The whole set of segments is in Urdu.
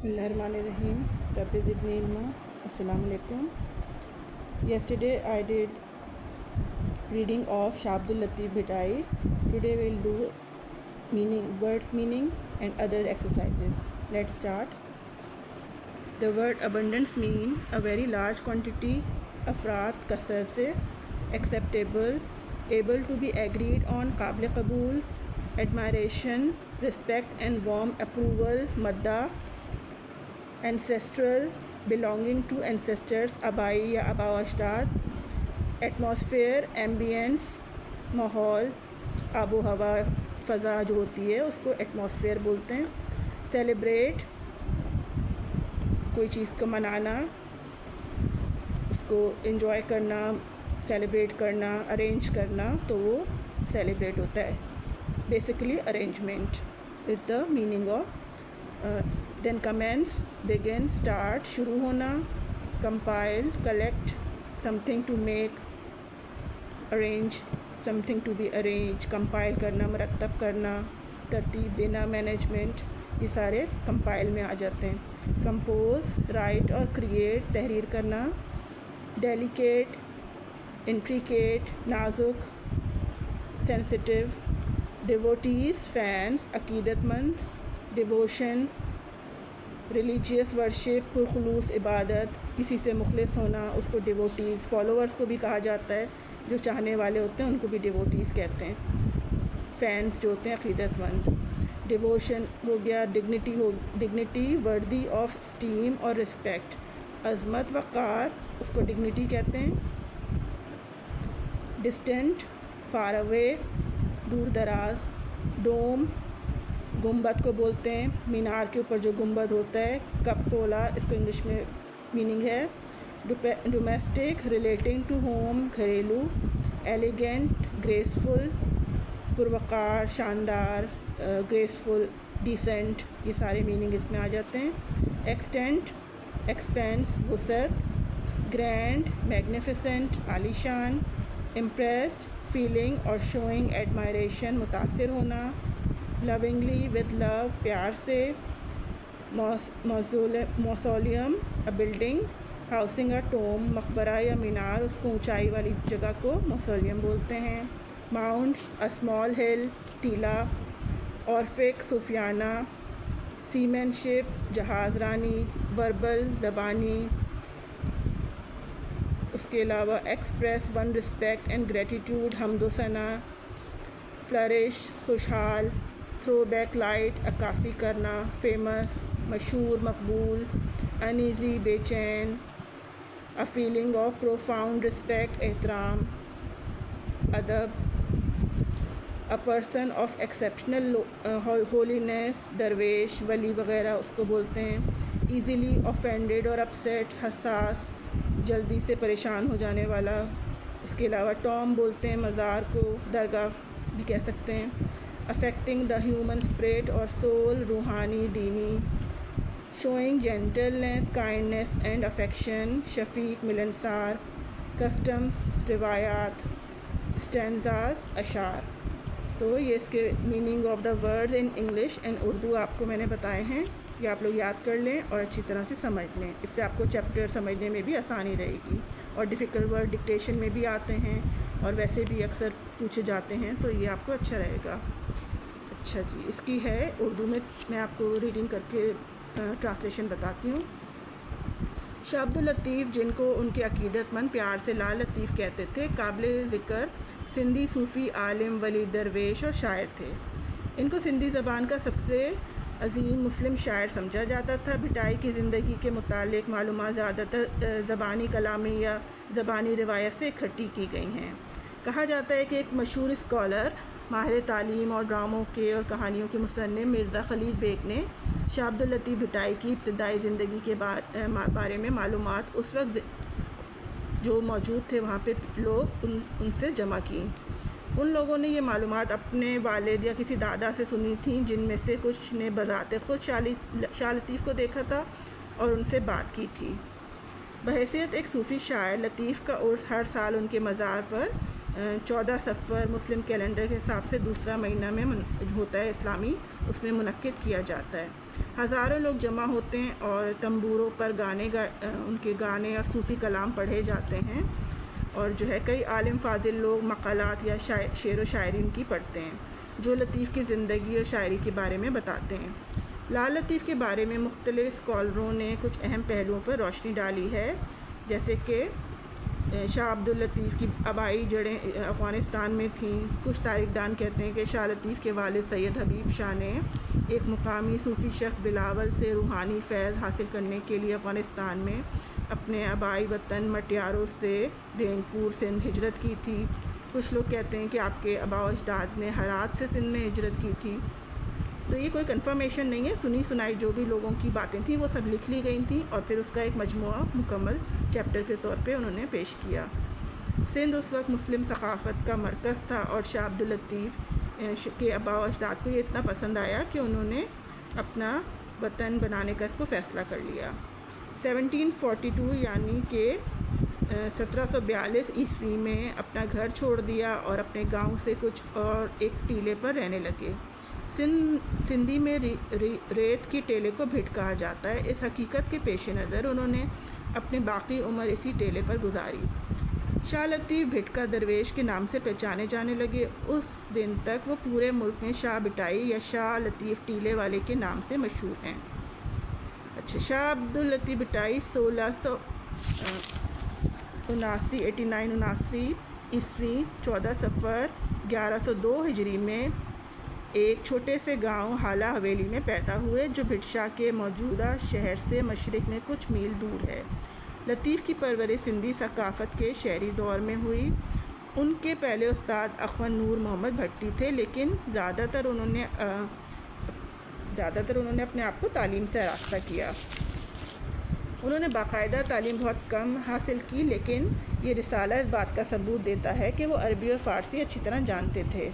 Bismillahirrahmanirrahim. Rabbi zidni ilma. Assalamu alaikum. Yesterday I did reading of Shah Abdul Latif Bhittai. Today we'll do words meaning and other exercises. Let's start. The word abundance mean a very large quantity, afraad kasar se, acceptable, able to be agreed on, qable qabool, admiration, respect and warm approval, madda, ancestral, belonging to ancestors, abai یا ابا و اجداد, ایٹماسفیئر, ایمبینس, ماحول, آب و ہوا, فضا جو ہوتی ہے اس کو ایٹماسفیئر بولتے ہیں. سیلیبریٹ, کوئی چیز کو منانا, اس کو انجوائے کرنا, سیلیبریٹ کرنا, ارینج کرنا, تو وہ سیلیبریٹ ہوتا ہے. Basically arrangement is the meaning of. Then commence, begin, start, شروع ہونا. Compile, collect, something to make, arrange, something to be arrange, compile کرنا, مرتب کرنا, ترتیب دینا, مینجمنٹ, یہ سارے کمپائل میں آ جاتے ہیں. کمپوز, رائٹ اور کریٹ, تحریر کرنا. ڈیلیکیٹ, انٹریکیٹ, نازک, سینسٹیو. ڈیووٹیز, فینس, عقیدت مند. ڈیووشن, ریلیجیس ورشپ, پرخلوص عبادت, کسی سے مخلص ہونا, اس کو ڈیووٹیز. فالوورس کو بھی کہا جاتا ہے, جو چاہنے والے ہوتے ہیں ان کو بھی ڈیووٹیز کہتے ہیں. فینس جو ہوتے ہیں عقیدت مند. ڈیووشن ہو گیا. ڈگنیٹی, وردی آف اسٹیم اور رسپیکٹ. عظمت, وقار, اس کو ڈگنیٹی کہتے ہیں. ڈسٹنٹ, فار اوے, دور دراز. ڈوم, گنبد کو بولتے ہیں, مینار کے اوپر جو گنبد ہوتا ہے. کپولا, اس کو انگلش میں میننگ ہے. ڈومیسٹک, ریلیٹنگ ٹو ہوم, گھریلو. ایلیگنٹ, گریسفل, پروقار, شاندار, گریسفل, ڈیسنٹ, یہ سارے میننگ اس میں آ جاتے ہیں. ایکسٹینٹ, ایکسپینس, وسعت. گرینڈ, میگنیفیسنٹ, عالیشان. امپریسڈ, فیلنگ اور شوئنگ ایڈمائریشن, متاثر ہونا. لونگلی, ود لو, پیار سے. Mausoleum, a building. Housing, a tomb, مقبرہ یا مینار, اس کو اونچائی والی جگہ کو موسولیم بولتے ہیں. ماؤنٹ, اے اسمال ہل, ٹیلا. اورفک, صوفیانہ. سیمین شپ, جہاز رانی. وربل, زبانی. اس کے علاوہ express one respect and gratitude, حمد و ثنا. فلرش, خوشحال. تھرو بیک لائٹ, عکاسی کرنا. فیمس, مشہور, مقبول. انیزی, بے چین. A feeling of profound respect, احترام. ادب. A person of exceptional holiness, درویش, ولی وغیرہ اس کو بولتے ہیں. ایزیلی آفینڈیڈ اور اپسیٹ, حساس, جلدی سے پریشان ہو جانے والا. اس کے علاوہ ٹام بولتے ہیں مزار کو, درگاہ بھی کہہ سکتے ہیں. افیکٹنگ دا ہیومن اسپرٹ اور سول, روحانی, دینی. Showing gentleness, kindness and affection. شفیق, ملنسار. کسٹمس, روایات. اسٹینزاز, اشعار. تو یہ اس کے meaning of the words in English and Urdu آپ کو میں نے بتائے ہیں. یہ آپ لوگ یاد کر لیں اور اچھی طرح سے سمجھ لیں. اس سے آپ کو چیپٹر سمجھنے میں بھی آسانی رہے گی. اور ڈیفیکلٹ ورڈ ڈکٹیشن میں بھی آتے ہیں اور ویسے بھی اکثر پوچھے جاتے ہیں, تو یہ آپ کو اچھا رہے گا. اچھا جی, اس کی ہے اردو میں آپ کو ریڈنگ کر کے ٹرانسلیشن بتاتی ہوں. شاہ عبد اللطیف, جن کو ان کے عقیدت مند پیار سے لا لطیف کہتے تھے, قابل ذکر سندھی صوفی, عالم, ولی, درویش اور شاعر تھے. ان کو سندھی زبان کا سب سے عظیم مسلم شاعر سمجھا جاتا تھا. بھٹائی کی زندگی کے متعلق معلومات زیادہ تر زبانی کلامی یا زبانی روایت سے اکٹھی کی گئی ہیں. کہا جاتا ہے کہ ایک مشہور اسکالر, ماہر تعلیم اور ڈراموں کے اور کہانیوں کے مصنف مرزا خلیل بیگ نے شاہ عبد اللطیف بھٹائی کی ابتدائی زندگی کے بارے میں معلومات اس وقت جو موجود تھے وہاں پہ لوگ ان سے جمع کی. ان لوگوں نے یہ معلومات اپنے والد یا کسی دادا سے سنی تھیں, جن میں سے کچھ نے بذات خود شاہ لطیف کو دیکھا تھا اور ان سے بات کی تھی. بحیثیت ایک صوفی شاعر, لطیف کا عرس ہر سال ان کے مزار پر 14 صفر مسلم کیلنڈر کے حساب سے دوسرا مہینہ میں ہوتا ہے اسلامی، اس میں منعقد کیا جاتا ہے۔ ہزاروں لوگ جمع ہوتے ہیں اور تنبوروں پر ان کے گانے اور صوفی کلام پڑھے جاتے ہیں، اور جو ہے کئی عالم فاضل لوگ مقالات یا شعر و شاعری ان کی پڑھتے ہیں جو لطیف کی زندگی اور شاعری کے بارے میں بتاتے ہیں۔ لال لطیف کے بارے میں مختلف اسکالروں نے کچھ اہم پہلوؤں پر روشنی ڈالی ہے، جیسے کہ شاہ عبداللطیف کی آبائی جڑیں افغانستان میں تھیں۔ کچھ تاریخ دان کہتے ہیں کہ شاہ لطیف کے والد سید حبیب شاہ نے ایک مقامی صوفی شیخ بلاول سے روحانی فیض حاصل کرنے کے لیے افغانستان میں اپنے آبائی وطن مٹیاروں سے رینگ پور سندھ ہجرت کی تھی۔ کچھ لوگ کہتے ہیں کہ آپ کے آباء و اجداد نے ہرات سے سندھ میں ہجرت کی تھی۔ تو یہ کوئی کنفرمیشن نہیں ہے، سنی سنائی جو بھی لوگوں کی باتیں تھیں وہ سب لکھ لی گئی تھیں اور پھر اس کا ایک مجموعہ مکمل چیپٹر کے طور پہ انہوں نے پیش کیا۔ سندھ اس وقت مسلم ثقافت کا مرکز تھا اور شاہ عبداللطیف کے آباء و اجداد کو یہ اتنا پسند آیا کہ انہوں نے اپنا وطن بنانے کا اس کو فیصلہ کر لیا۔ 1742 یعنی کہ 1742 عیسوی میں اپنا گھر چھوڑ دیا اور اپنے گاؤں سے کچھ اور ایک ٹیلے پر رہنے لگے۔ سندھی میں ریت کی ٹیلے کو بھٹ کہا جاتا ہے۔ اس حقیقت کے پیش نظر انہوں نے اپنی باقی عمر اسی ٹیلے پر گزاری۔ شاہ لطیف بھٹکا درویش کے نام سے پہچانے جانے لگے۔ اس دن تک وہ پورے ملک میں شاہ بٹائی یا شاہ لطیف ٹیلے والے کے نام سے مشہور ہیں۔ اچھا، شاہ عبداللطیف بٹائی 8979 عیسوی 14 صفر 1102 ہجری میں ایک چھوٹے سے گاؤں حالہ حویلی میں پیدا ہوئے جو بھٹشا کے موجودہ شہر سے مشرق میں کچھ میل دور ہے۔ لطیف کی پرورش سندھی ثقافت کے شہری دور میں ہوئی۔ ان کے پہلے استاد اخوند نور محمد بھٹی تھے، لیکن زیادہ تر انہوں نے اپنے آپ کو تعلیم سے آراستہ کیا۔ انہوں نے باقاعدہ تعلیم بہت کم حاصل کی، لیکن یہ رسالہ اس بات کا ثبوت دیتا ہے کہ وہ عربی اور فارسی اچھی طرح جانتے تھے۔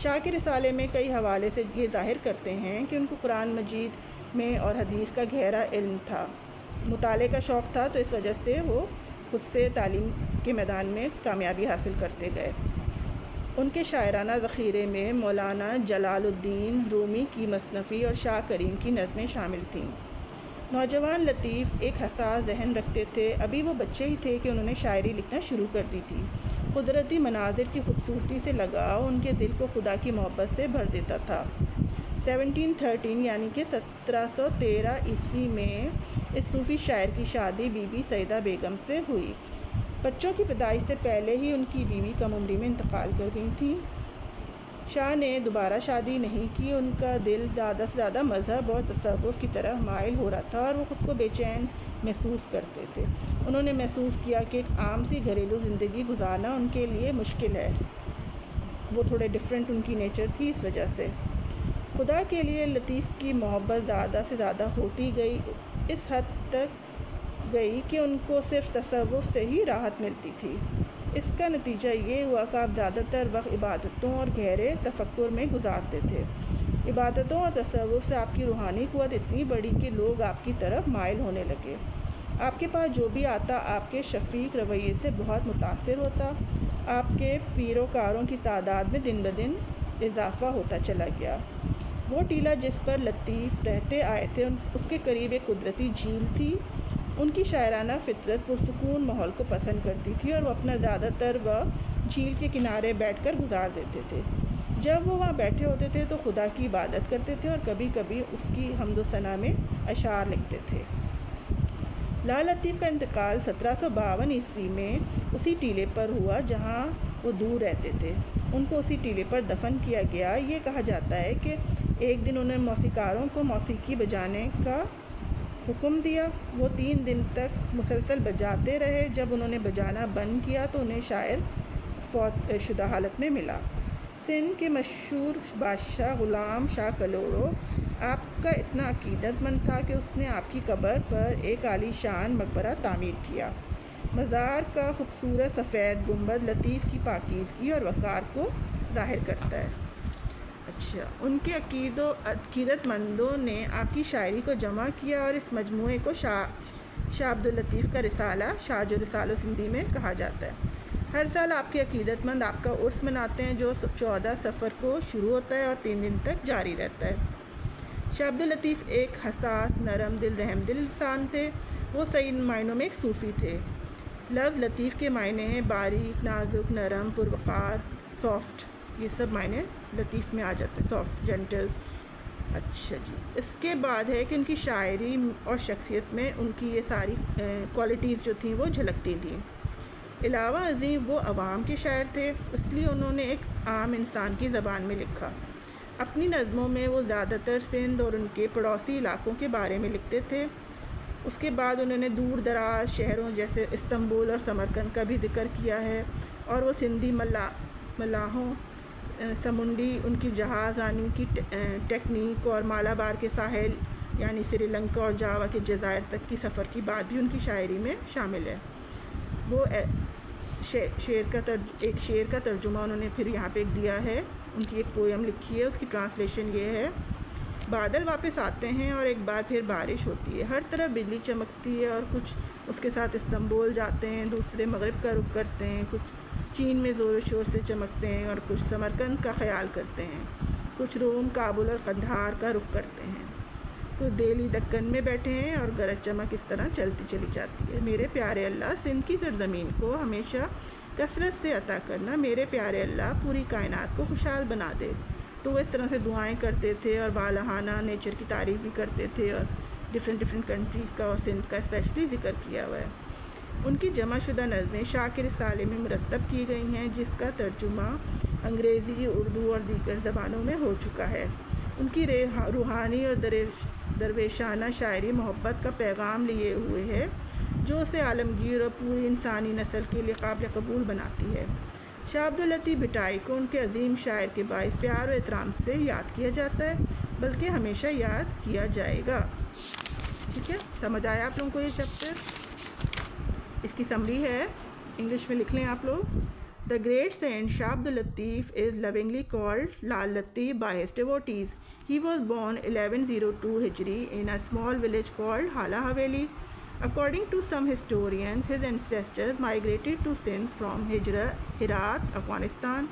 شاہ کے رسالے میں کئی حوالے سے یہ ظاہر کرتے ہیں کہ ان کو قرآن مجید میں اور حدیث کا گہرا علم تھا، مطالعے کا شوق تھا، تو اس وجہ سے وہ خود سے تعلیم کے میدان میں کامیابی حاصل کرتے گئے۔ ان کے شاعرانہ ذخیرے میں مولانا جلال الدین رومی کی مثنوی اور شاہ کریم کی نظمیں شامل تھیں۔ نوجوان لطیف ایک حساس ذہن رکھتے تھے۔ ابھی وہ بچے ہی تھے کہ انہوں نے شاعری لکھنا شروع کر دی تھی۔ قدرتی مناظر کی خوبصورتی سے لگاؤ ان کے دل کو خدا کی محبت سے بھر دیتا تھا۔ 1713 یعنی کہ 1713 عیسوی میں اس صوفی شاعر کی شادی بی بی سیدہ بیگم سے ہوئی۔ بچوں کی پیدائش سے پہلے ہی ان کی بیوی کم عمری میں انتقال کر گئی تھیں۔ شاہ نے دوبارہ شادی نہیں کی۔ ان کا دل زیادہ سے زیادہ مذہب اور تصوف کی طرف مائل ہو رہا تھا اور وہ خود کو بے چین محسوس کرتے تھے۔ انہوں نے محسوس کیا کہ ایک عام سی گھریلو زندگی گزارنا ان کے لیے مشکل ہے۔ وہ تھوڑے ڈیفرنٹ ان کی نیچر تھی، اس وجہ سے خدا کے لیے لطیف کی محبت زیادہ سے زیادہ ہوتی گئی، اس حد تک گئی کہ ان کو صرف تصوف سے ہی راحت ملتی تھی۔ اس کا نتیجہ یہ ہوا کہ آپ زیادہ تر وقت عبادتوں اور گہرے تفکر میں گزارتے تھے۔ عبادتوں اور تصوف سے آپ کی روحانی قوت اتنی بڑی کہ لوگ آپ کی طرف مائل ہونے لگے۔ آپ کے پاس جو بھی آتا آپ کے شفیق رویے سے بہت متاثر ہوتا۔ آپ کے پیروکاروں کی تعداد میں دن بدن اضافہ ہوتا چلا گیا۔ وہ ٹیلہ جس پر لطیف رہتے آئے تھے اس کے قریب ایک قدرتی جھیل تھی۔ ان کی شاعرانہ فطرت پرسکون ماحول کو پسند کرتی تھی اور وہ اپنا زیادہ تر وقت جھیل کے کنارے بیٹھ کر گزار دیتے تھے۔ جب وہ وہاں بیٹھے ہوتے تھے تو خدا کی عبادت کرتے تھے اور کبھی کبھی اس کی حمد و ثنا میں اشعار لکھتے تھے۔ لال لطیف کا انتقال 1752 عیسوی میں اسی ٹیلے پر ہوا جہاں وہ دور رہتے تھے۔ ان کو اسی ٹیلے پر دفن کیا گیا۔ یہ کہا جاتا ہے کہ ایک دن انہوں نے موسیقاروں کو موسیقی بجانے کا حکم دیا۔ وہ 3 دن تک مسلسل بجاتے رہے۔ جب انہوں نے بجانا بند کیا تو انہیں شاعر فوت شدہ حالت میں ملا۔ سندھ کے مشہور بادشاہ غلام شاہ کلوڑو آپ کا اتنا عقیدت مند تھا کہ اس نے آپ کی قبر پر ایک عالی شان مقبرہ تعمیر کیا۔ مزار کا خوبصورت سفید گنبد لطیف کی پاکیزگی اور وقار کو ظاہر کرتا ہے۔ اچھا، ان کے عقیدت مندوں نے آپ کی شاعری کو جمع کیا اور اس مجموعے کو شاہ عبداللطیف کا رسالہ شاہ جو رسالہ سندھی میں کہا جاتا ہے۔ ہر سال آپ کے عقیدت مند آپ کا عرس مناتے ہیں جو 14 صفر کو شروع ہوتا ہے اور 3 دن تک جاری رہتا ہے۔ شاہ عبداللطیف ایک حساس، نرم دل، رحم دل انسان تھے۔ وہ صحیح معنوں میں ایک صوفی تھے۔ لفظ لطیف کے معنی ہیں باریک، نازک، نرم، پروقار، سافٹ۔ یہ سب معنی لطیف میں آ جاتے ہیں، سافٹ، جینٹل۔ اچھا جی، اس کے بعد ہے کہ ان کی شاعری اور شخصیت میں ان کی یہ ساری کوالٹیز جو تھیں وہ جھلکتی تھیں۔ علاوہ ازیں وہ عوام کے شاعر تھے، اس لیے انہوں نے ایک عام انسان کی زبان میں لکھا۔ اپنی نظموں میں وہ زیادہ تر سندھ اور ان کے پڑوسی علاقوں کے بارے میں لکھتے تھے۔ اس کے بعد انہوں نے دور دراز شہروں جیسے استنبول اور سمرقند کا بھی ذکر کیا ہے، اور وہ سندھی ملاحوں، سمنڈی ان کی جہاز رانی کی ٹیکنیک اور مالابار کے ساحل یعنی سری لنکا اور جاوا کے جزائر تک کی سفر کی بات بھی ان کی شاعری میں شامل ہے۔ وہ ایک شعر کا ترجمہ انہوں نے پھر یہاں پہ ایک دیا ہے، ان کی ایک پویم لکھی ہے، اس کی ٹرانسلیشن یہ ہے: بادل واپس آتے ہیں اور ایک بار پھر بارش ہوتی ہے، ہر طرف بجلی چمکتی ہے، اور کچھ اس کے ساتھ استنبول جاتے ہیں، دوسرے مغرب کا رخ کرتے ہیں، کچھ چین میں زور و شور سے چمکتے ہیں اور کچھ سمرقند کا خیال کرتے ہیں، کچھ روم، کابل اور قندھار کا رخ کرتے ہیں، کچھ دہلی دکن میں بیٹھے ہیں، اور گرج چمک اس طرح چلتی چلی جاتی ہے۔ میرے پیارے اللہ، سندھ کی سرزمین کو ہمیشہ کثرت سے عطا کرنا، میرے پیارے اللہ پوری کائنات کو خوشحال بنا دے۔ تو وہ اس طرح سے دعائیں کرتے تھے اور بالہانہ نیچر کی تعریف بھی کرتے تھے، اور ڈفرینٹ کنٹریز کا اور سندھ کا اسپیشلی ذکر کیا ہوا ہے۔ ان کی جمع شدہ نظمیں شاہ کے رسالے میں مرتب کی گئی ہیں، جس کا ترجمہ انگریزی، اردو اور دیگر زبانوں میں ہو چکا ہے۔ ان کی روحانی اور درویشانہ شاعری محبت کا پیغام لیے ہوئے ہے، جو اسے عالمگیر اور پوری انسانی نسل کے لیے قابل قبول بناتی ہے۔ شاہ عبداللطیف بھٹائی کو ان کے عظیم شاعر کے باعث پیار و احترام سے یاد کیا جاتا ہے، بلکہ ہمیشہ یاد کیا جائے گا۔ ٹھیک ہے، سمجھ آیا آپ لوگوں کو یہ چیپٹر؟ اس کی سمری ہے، انگلش میں لکھ لیں آپ لوگ۔ The great saint Shah Abdul Latif is lovingly called Lal Latif by his devotees. He was born 1102 Hijri in a small village called Hala Haveli. According to some historians, his ancestors migrated to Sindh from Herat, Afghanistan.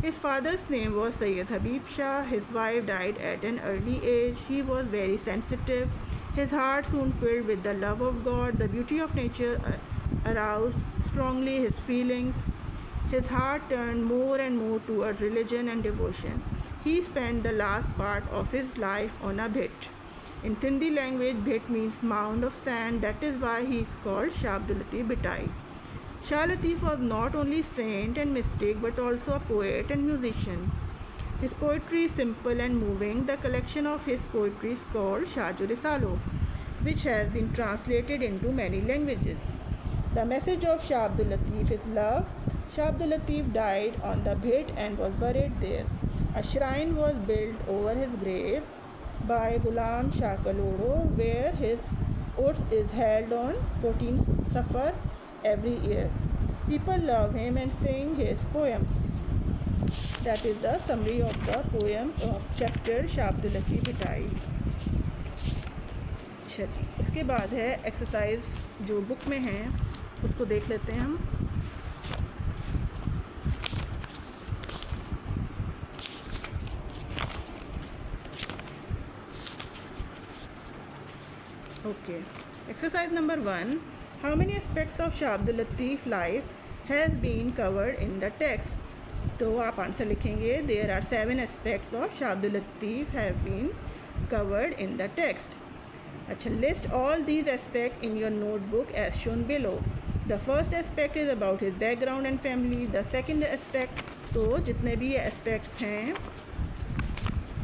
His father's name was Sayyid Habib Shah. His wife died at an early age. He was very sensitive. His heart soon filled with the love of God. The beauty of nature aroused strongly his feelings. His heart turned more and more toward religion and devotion. He spent the last part of his life on a bhit. In Sindhi language, bhit means mound of sand. That is why he is called Shah Abdul Latif Bhitai. Shah Latif was not only saint and mystic but also a poet and musician. His poetry is simple and moving. The collection of his poetry is called Shahjo Risalo, which has been translated into many languages. The message of Shah Abdul Latif is love. Shah Abdul Latif died on the Bhit and was buried there. A shrine was built over his grave by Ghulam Shah Kaloro, where his urs is held on 14th Safar every year. People love him and sing his poems. That is the summary of the poem of chapter Shah Abdul Latif Bhitai. اچھا جی، اس کے بعد ہے ایکسرسائز جو بک میں ہیں، اس کو دیکھ لیتے ہیں ہم۔ Okay. Exercise number 1. How many aspects of Shah Abdul Latif life has been covered in the text? تو آپ آنسر لکھیں گے there are 7 aspects of Shah Abdul Latif have been covered in the text. اچھا، list all these aspects in your notebook as shown below. The first aspect is about his background and family. The second aspect، تو جتنے بھی یہ aspects ہیں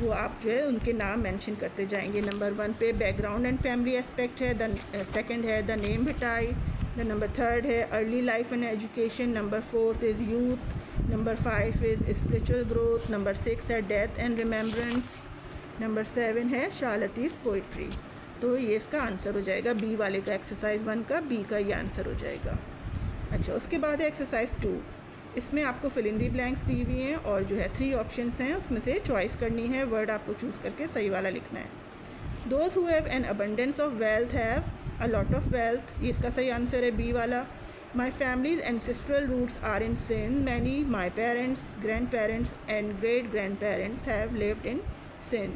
وہ آپ جو ہے ان کے نام مینشن کرتے جائیں گے۔ نمبر 1 پہ back ground and family aspect ہے، سیکنڈ ہے دا نیم بھٹائی، نمبر 3 ہے early life and education, number 4 is youth, number 5 is spiritual growth, number 6 ہے ڈیتھ اینڈ ریممبرنس، نمبر 7 ہے شاہ لطیف پوئٹری۔ تو یہ اس کا آنسر ہو جائے گا، بی والے کا، ایکسرسائز 1 کا بی کا یہ آنسر ہو جائے گا۔ اچھا، اس کے بعد ہے ایکسرسائز 2۔ اس میں آپ کو فل ان دی بلینکس دی ہوئی ہیں، اور جو ہے 3 آپشنس ہیں، اس میں سے چوائس کرنی ہے، ورڈ آپ کو چوز کر کے صحیح والا لکھنا ہے۔ Those who have an abundance of wealth have a lot of wealth, یہ اس کا صحیح آنسر ہے بی والا۔ My family's ancestral roots are in Sindh. Many my parents, grandparents and great grandparents have lived in Sindh.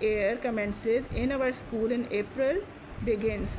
year commences in our school in April. begins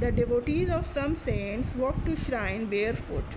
The devotees of some saints walk to shrine barefoot.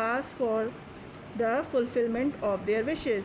ask for the fulfillment of their wishes.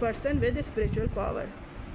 person with spiritual power,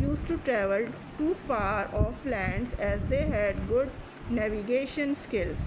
used to travel to far off lands as they had good navigation skills.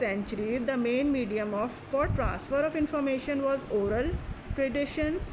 centuries the main medium for transfer of information was oral traditions.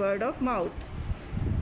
word of mouth.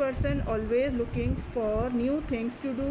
person always looking for new things to do.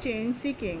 change seeking.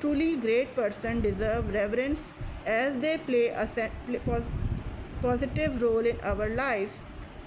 truly great person deserve reverence as they play a positive role in our lives.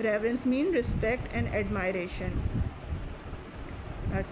reverence mean respect and admiration.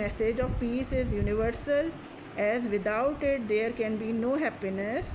message of peace is universal as without it there can be no happiness.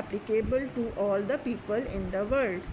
applicable to all the people in the world.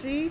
3,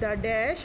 The dash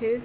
his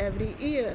every year.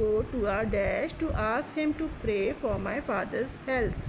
go to a dash to ask him to pray for my father's health.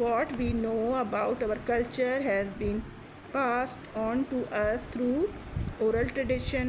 what we know about our culture has been passed on to us through oral tradition.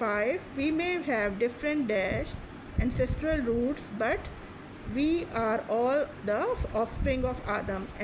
5 we may have different dash ancestral roots but we are all the offspring of Adam.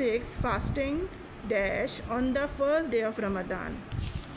6 fasting dash on the first day of Ramadan.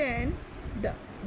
10